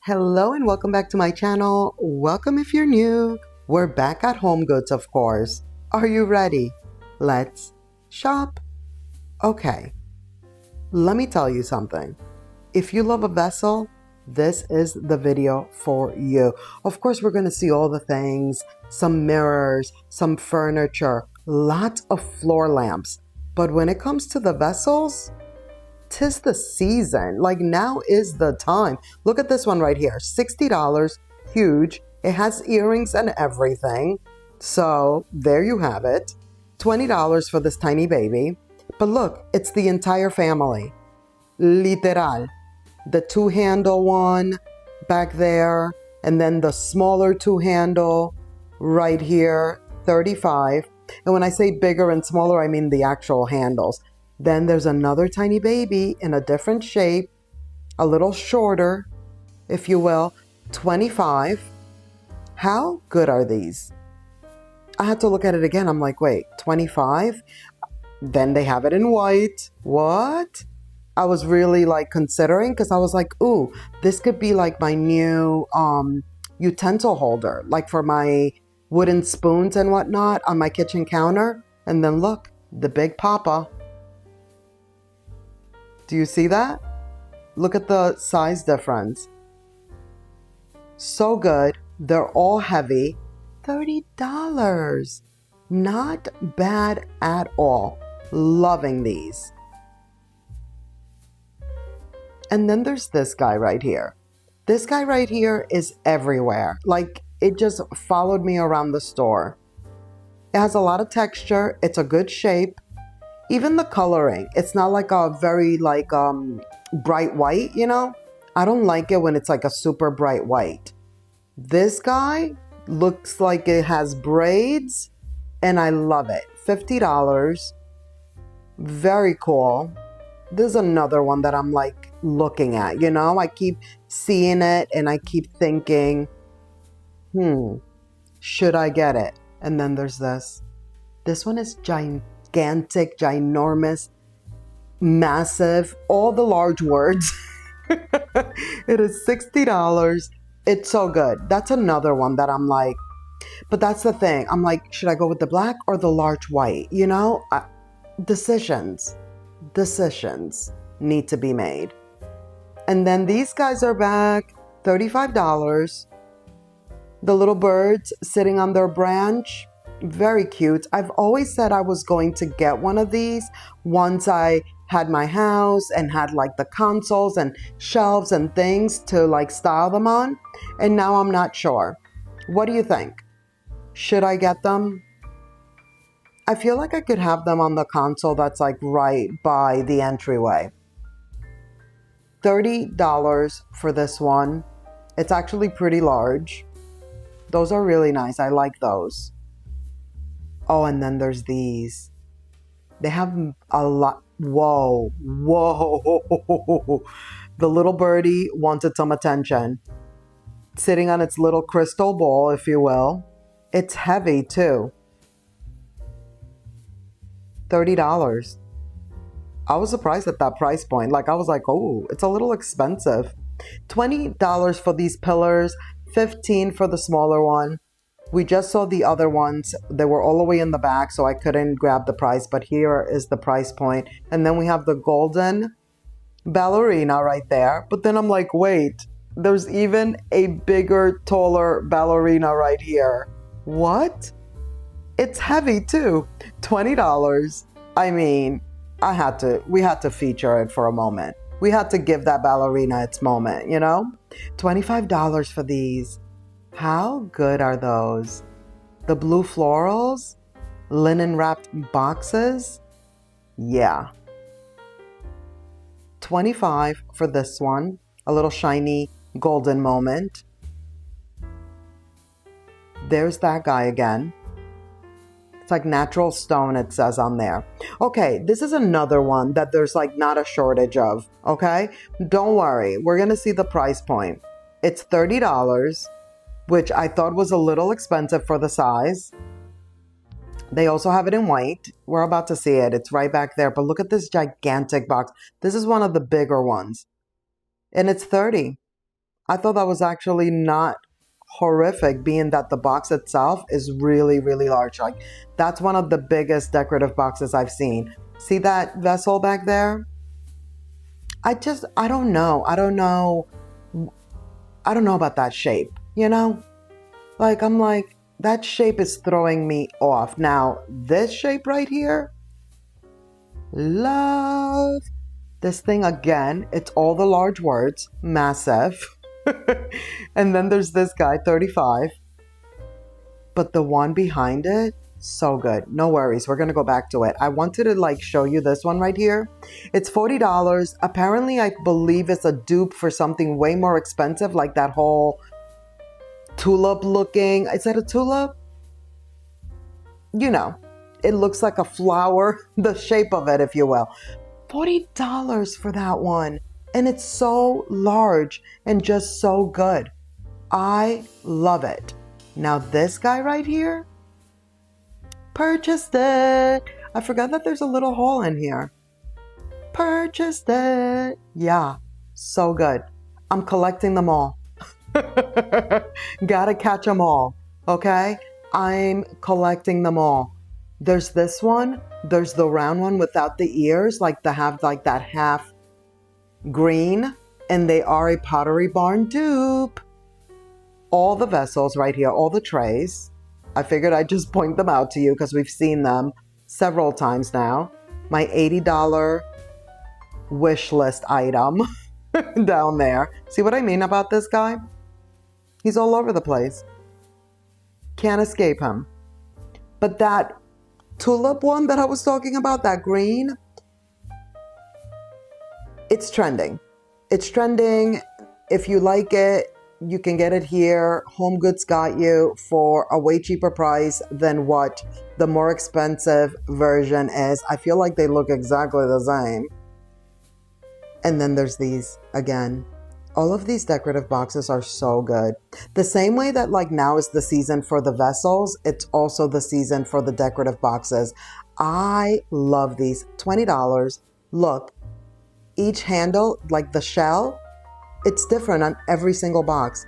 Hello and welcome back to my channel. Welcome if you're new. We're back at HomeGoods, of course. Are you ready? Let's shop. Okay, let me tell you something. If you love a vessel, this is the video for you. Of course, we're going to see all the things, some mirrors, some furniture, lots of floor lamps. But when it comes to the vessels, 'tis the season. Like now is the time. Look at this one right here. $60, huge. It has earrings and everything. So there you have it. $20 for this tiny baby. But look, it's the entire family. Literal. The two-handle one back there. And then the smaller two-handle right here, 35. And when I say bigger and smaller, I mean the actual handles. Then there's another tiny baby in a different shape, a little shorter, if you will, 25. How good are these? I had to look at it again. I'm like, wait, 25? Then they have it in white. What? I was really like considering because I was like, ooh, this could be like my new utensil holder, like for my wooden spoons and whatnot on my kitchen counter. And then look, the big papa. Do you see that? Look at the size difference. So good. They're all heavy. $30. Not bad at all. Loving these. And then there's this guy right here. This guy right here is everywhere. Like it just followed me around the store. It has a lot of texture. It's a good shape. Even the coloring, it's not like a very like bright white, you know? I don't like it when it's like a super bright white. This guy looks like it has braids and I love it. $50. Very cool. There's another one that I'm like looking at, you know? I keep seeing it and I keep thinking, should I get it? And then there's this. This one is gigantic, ginormous, massive, all the large words. It is $60. It's so good. That's another one that I'm like, but that's the thing. I'm like, should I go with the black or the large white? You know, decisions need to be made. And then these guys are back, $35. The little birds sitting on their branch. Very cute. I've always said I was going to get one of these once I had my house and had like the consoles and shelves and things to like style them on. And now I'm not sure. What do you think? Should I get them? I feel like I could have them on the console that's like right by the entryway. $30 for this one. It's actually pretty large. Those are really nice. I like those. Oh, and then there's these. They have a lot. Whoa. The little birdie wanted some attention. Sitting on its little crystal ball, if you will. It's heavy too. $30. I was surprised at that price point. Like I was like, oh, it's a little expensive. $20 for these pillars. $15 for the smaller one. We just saw the other ones. They were all the way in the back, so I couldn't grab the price, but here is the price point. And then we have the golden ballerina right there. But then I'm like, wait, there's even a bigger, taller ballerina right here. What? It's heavy too. $20. I mean, we had to feature it for a moment. We had to give that ballerina its moment, you know? $25 for these. How good are those? The blue florals, linen wrapped boxes. Yeah. $25 for this one. A little shiny golden moment. There's that guy again. It's like natural stone, it says on there. Okay, this is another one that there's like not a shortage of, okay? Don't worry, we're gonna see the price point. It's $30, which I thought was a little expensive for the size. They also have it in white. We're about to see it. It's right back there. But look at this gigantic box. This is one of the bigger ones. And it's $30. I thought that was actually not horrific, being that the box itself is really, really large. Like, that's one of the biggest decorative boxes I've seen. See that vessel back there? I don't know. I don't know about that shape, you know? Like, I'm like, that shape is throwing me off. Now, this shape right here, love. This thing again, it's all the large words, massive. And then there's this guy, 35. But the one behind it, so good. No worries, we're gonna go back to it. I wanted to like show you this one right here. It's $40. Apparently, I believe it's a dupe for something way more expensive, like that whole tulip looking. Is that a tulip? You know, it looks like a flower, the shape of it, if you will. $40 for that one. And it's so large and just so good. I love it. Now this guy right here, purchased it. I forgot that there's a little hole in here. Purchased it. Yeah, so good. I'm collecting them all. Gotta catch them all, okay? I'm collecting them all. There's this one. There's the round one without the ears, like to have like that half green, and they are a Pottery Barn dupe. All the vessels right here, all the trays. I figured I'd just point them out to you because we've seen them several times now. My $80 wish list item down there. See what I mean about this guy? He's all over the place. Can't escape him. But that tulip one that I was talking about, that green, it's trending. It's trending. If you like it, you can get it here. HomeGoods got you for a way cheaper price than what the more expensive version is. I feel like they look exactly the same. And then there's these again. All of these decorative boxes are so good. The same way that like now is the season for the vessels, it's also the season for the decorative boxes. I love these. $20. Look, each handle, like the shell, it's different on every single box.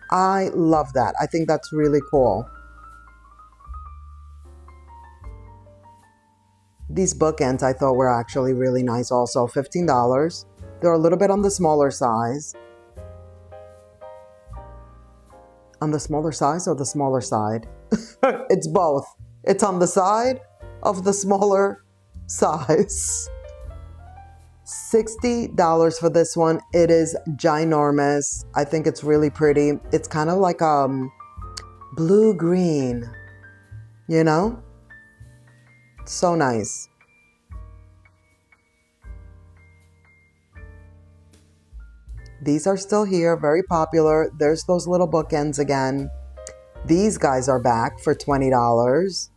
I love that. I think that's really cool. These bookends I thought were actually really nice also. $15. They're a little bit on the smaller size. On the smaller size or the smaller side? It's both. It's on the side of the smaller size. $60 for this one. It is ginormous. I think it's really pretty. It's kind of like blue-green, you know? So nice. These are still here, very popular. There's those little bookends again. These guys are back for $20.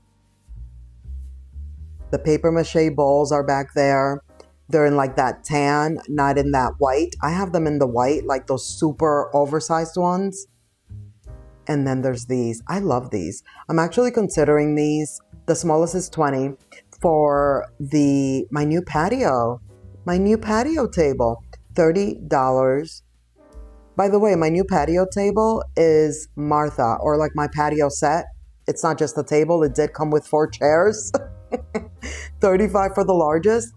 The paper mache bowls are back there. They're in like that tan, not in that white. I have them in the white, like those super oversized ones. And then there's these. I love these. I'm actually considering these. The smallest is 20 for my new patio. My new patio table, $30. By the way, my new patio table is Martha, or like my patio set. It's not just the table. It did come with 4 chairs. $35 for the largest.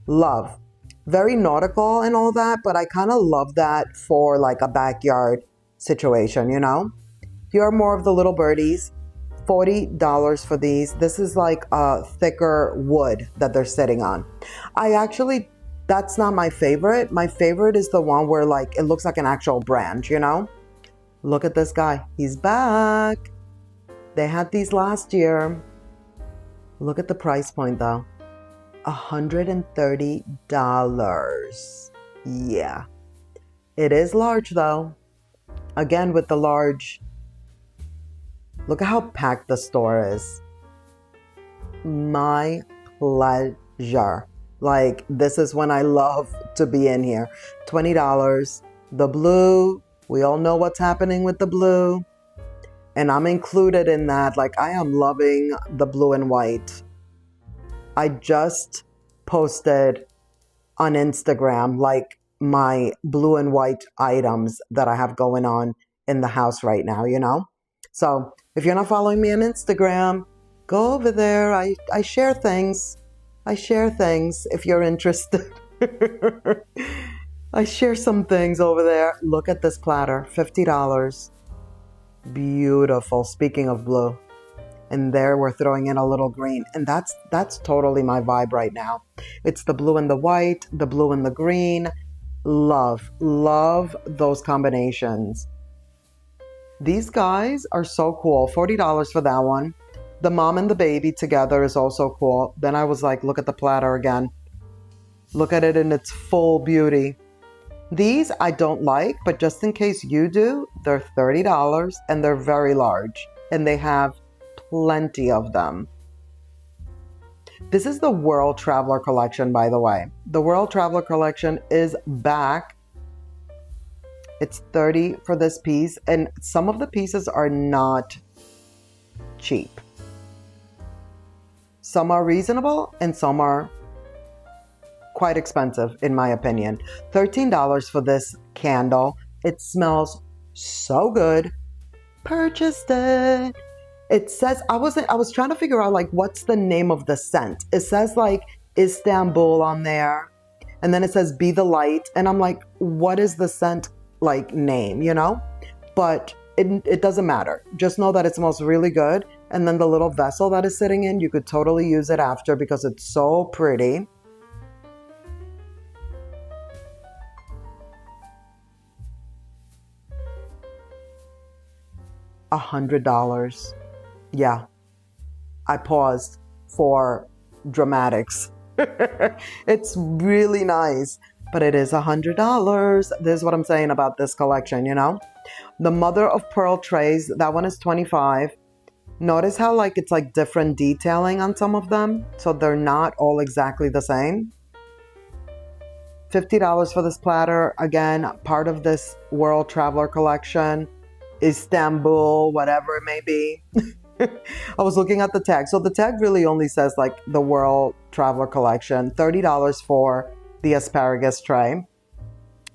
Love. Very nautical and all that, but I kind of love that for like a backyard situation, you know? Here are more of the little birdies. $40 for these. This is like a thicker wood that they're sitting on. That's not my favorite. My favorite is the one where like it looks like an actual branch, you know? Look at this guy. He's back. They had these last year. Look at the price point though. $130. Yeah. It is large though. Again with the large. Look at how packed the store is. My pleasure. Like, this is when I love to be in here. $20. The blue. We all know what's happening with the blue. And I'm included in that. Like, I am loving the blue and white. I just posted on Instagram, like, my blue and white items that I have going on in the house right now, you know? So if you're not following me on Instagram, go over there. I share things. I share things if you're interested. I share some things over there. Look at this platter, $50. Beautiful. Speaking of blue. And there we're throwing in a little green. And that's totally my vibe right now. It's the blue and the white, the blue and the green. Love those combinations. These guys are so cool. $40 for that one. The mom and the baby together is also cool. Then I was like, look at the platter again. Look at it in its full beauty. These I don't like, but just in case you do, they're $30 and they're very large. And they have plenty of them. This is the World Traveler Collection, by the way. The World Traveler Collection is back. It's $30 for this piece, and some of the pieces are not cheap. Some are reasonable, and some are quite expensive, in my opinion. $13 for this candle. It smells so good. Purchased it. It says, I was trying to figure out like what's the name of the scent. It says like Istanbul on there, and then it says Be the Light, and I'm like, what is the scent like name, you know? But it doesn't matter. Just know that it smells really good, and then the little vessel that is sitting in, you could totally use it after because it's so pretty. $100. Yeah, I paused for dramatics. It's really nice, but it is $100. This is what I'm saying about this collection, you know? The mother of pearl trays, that one is $25. Notice how like it's like different detailing on some of them, so they're not all exactly the same. $50 for this platter. Again, part of this World Traveler Collection. Istanbul, whatever it may be. I was looking at the tag. So the tag really only says like the World Traveler Collection. $30 for the asparagus tray.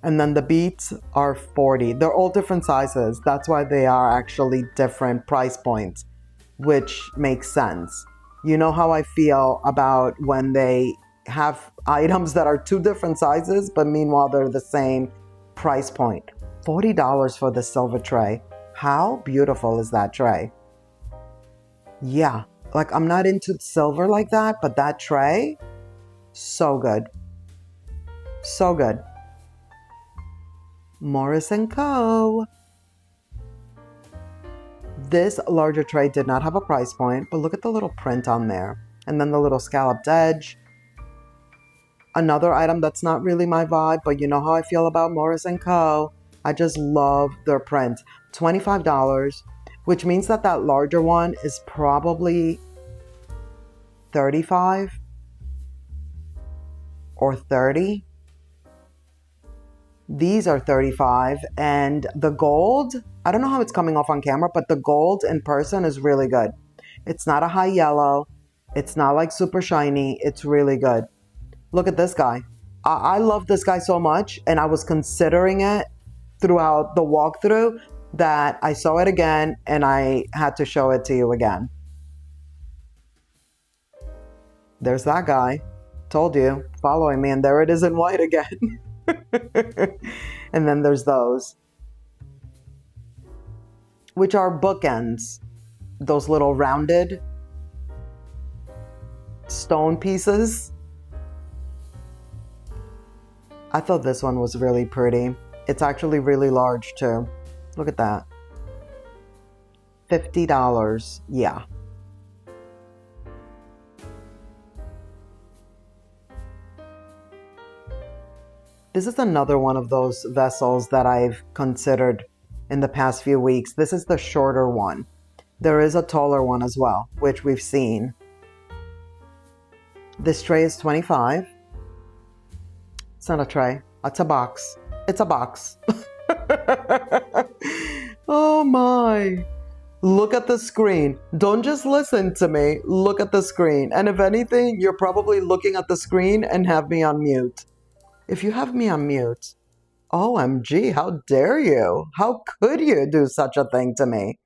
And then the beets are $40. They're all different sizes. That's why they are actually different price points, which makes sense. You know how I feel about when they have items that are two different sizes, but meanwhile they're the same price point. $40 for the silver tray. How beautiful is that tray? Yeah, like I'm not into silver like that, but that tray, so good. So good. Morris & Co. This larger tray did not have a price point, but look at the little print on there. And then the little scalloped edge. Another item that's not really my vibe, but you know how I feel about Morris & Co. I just love their print. $25, which means that that larger one is probably $35 or $30. These are $35, and the gold, I don't know how it's coming off on camera, but the gold in person is really good. It's not a high yellow. It's not like super shiny. It's really good. Look at this guy. I love this guy so much, and I was considering it throughout the walkthrough that I saw it again and I had to show it to you again. There's that guy. Told you, following me, and there it is in white again. And then there's those, which are bookends. Those little rounded stone pieces. I thought this one was really pretty. It's actually really large too. Look at that. $50. Yeah. This is another one of those vessels that I've considered in the past few weeks. This is the shorter one. There is a taller one as well, which we've seen. This tray is $25. It's not a tray. It's a box. It's a box. Oh my. Look at the screen. Don't just listen to me. Look at the screen. And if anything, you're probably looking at the screen and have me on mute. If you have me on mute, OMG, how dare you? How could you do such a thing to me?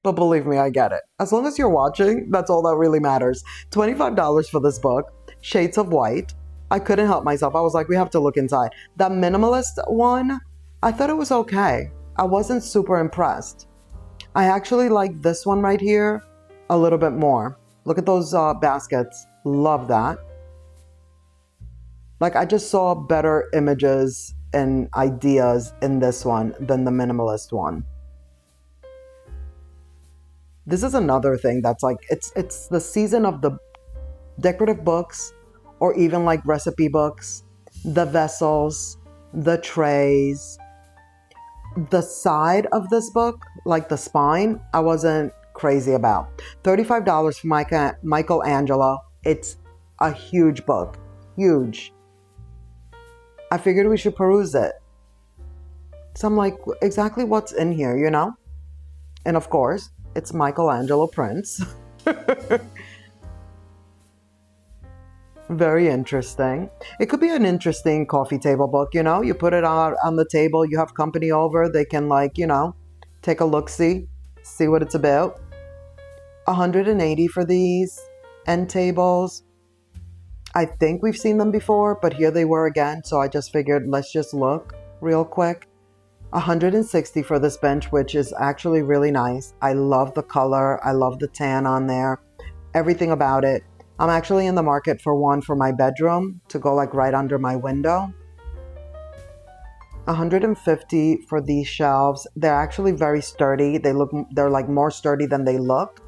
But believe me, I get it. As long as you're watching, that's all that really matters. $25 for this book, Shades of White. I couldn't help myself. I was like, we have to look inside. That minimalist one, I thought it was okay. I wasn't super impressed. I actually like this one right here a little bit more. Look at those baskets. Love that. Like, I just saw better images and ideas in this one than the minimalist one. This is another thing that's like, it's the season of the decorative books, or even like recipe books, the vessels, the trays. The side of this book, like the spine, I wasn't crazy about. $35 for Michelangelo. It's a huge book. Huge. I figured we should peruse it. So I'm like, exactly what's in here, you know? And of course, it's Michelangelo prints. Very interesting. It could be an interesting coffee table book, you know? You put it out on the table, you have company over, they can, like, you know, take a look-see, see what it's about. $180 for these end tables. I think we've seen them before, but here they were again, so I just figured let's just look real quick. $160 for this bench, which is actually really nice. I love the color. I love the tan on there. Everything about it. I'm actually in the market for one for my bedroom to go like right under my window. $150 for these shelves. They're actually very sturdy. They're like more sturdy than they look.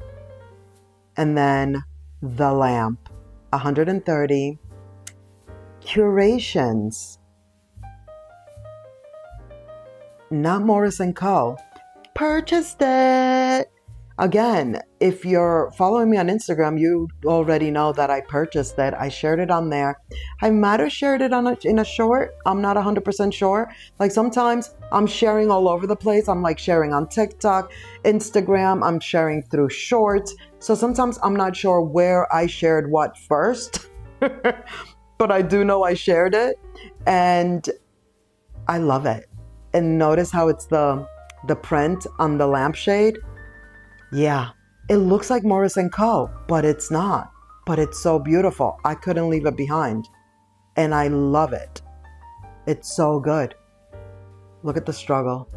And then the lamp. $130. Curations. Not Morris & Co. Purchased it. Again, if you're following me on Instagram, you already know that I purchased it. I shared it on there. I might have shared it in a short. I'm not 100% sure. Like sometimes I'm sharing all over the place. I'm like sharing on TikTok, Instagram. I'm sharing through shorts. So sometimes I'm not sure where I shared what first. But I do know I shared it. And I love it. And notice how it's the print on the lampshade. Yeah, it looks like Morris & Co., but it's not. But it's so beautiful. I couldn't leave it behind. And I love it. It's so good. Look at the struggle.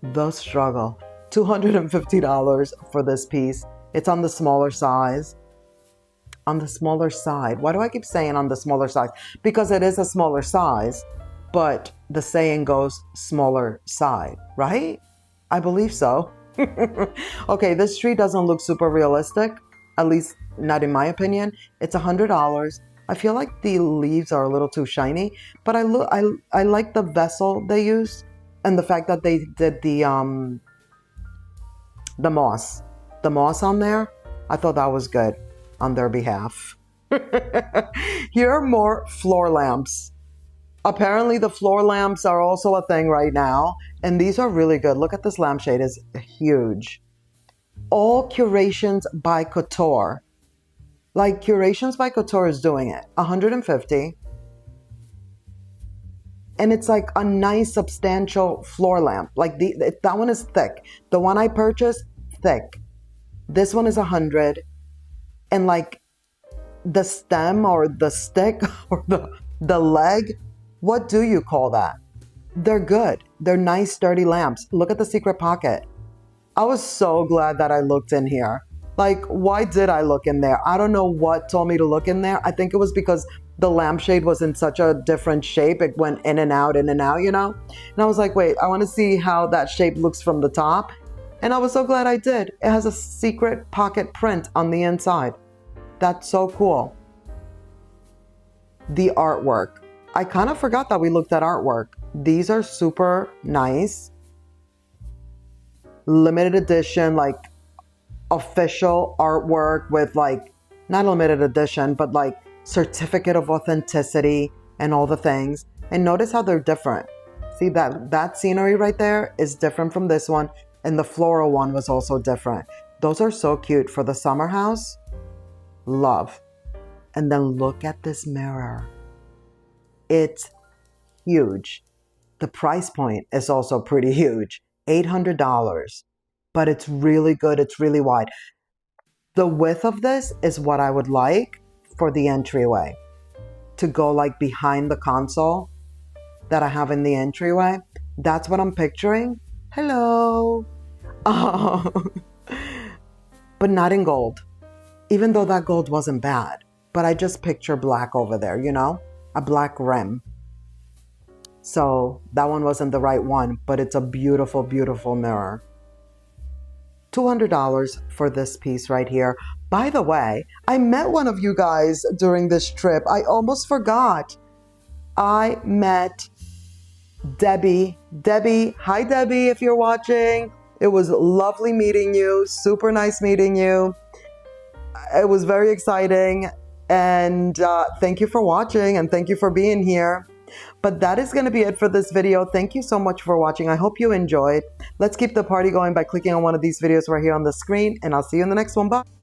The struggle. $250 for this piece. It's on the smaller size. On the smaller side. Why do I keep saying on the smaller size? Because it is a smaller size, but the saying goes smaller side, right? I believe so. Okay, this tree doesn't look super realistic, at least not in my opinion. It's $100. I feel like the leaves are a little too shiny, but I like the vessel they used and the fact that they did the moss on there. I thought that was good on their behalf. Here are more floor lamps. Apparently the floor lamps are also a thing right now, and these are really good. Look at this lampshade, it's huge. All Curations by Couture. Like Curations by Couture is doing it. $150. And it's like a nice substantial floor lamp. Like that one is thick. The one I purchased, thick. This one is $100. And like the stem or the stick or the leg, what do you call that? They're good. They're nice, sturdy lamps. Look at the secret pocket. I was so glad that I looked in here. Like, why did I look in there? I don't know what told me to look in there. I think it was because the lampshade was in such a different shape. It went in and out, you know? And I was like, wait, I want to see how that shape looks from the top. And I was so glad I did. It has a secret pocket print on the inside. That's so cool. The artwork. I kind of forgot that we looked at artwork. These are super nice. Limited edition, like official artwork with like, not limited edition, but like certificate of authenticity and all the things. And notice how they're different. See that scenery right there is different from this one. And the floral one was also different. Those are so cute for the summer house. Love. And then look at this mirror. It's huge. The price point is also pretty huge, $800, but it's really good. It's really wide. The width of this is what I would like for the entryway, to go like behind the console that I have in the entryway. That's what I'm picturing. Hello. Oh. But not in gold, even though that gold wasn't bad. But I just picture black over there, you know, a black rim. So that one wasn't the right one, but it's a beautiful, beautiful mirror. $200 for this piece right here. By the way, I met one of you guys during this trip. I almost forgot. I met Debbie. Debbie, hi Debbie, if you're watching. It was lovely meeting you. Super nice meeting you. It was very exciting. And thank you for watching and thank you for being here. But that is going to be it for this video. Thank you so much for watching. I hope you enjoyed. Let's keep the party going by clicking on one of these videos right here on the screen. And I'll see you in the next one. Bye.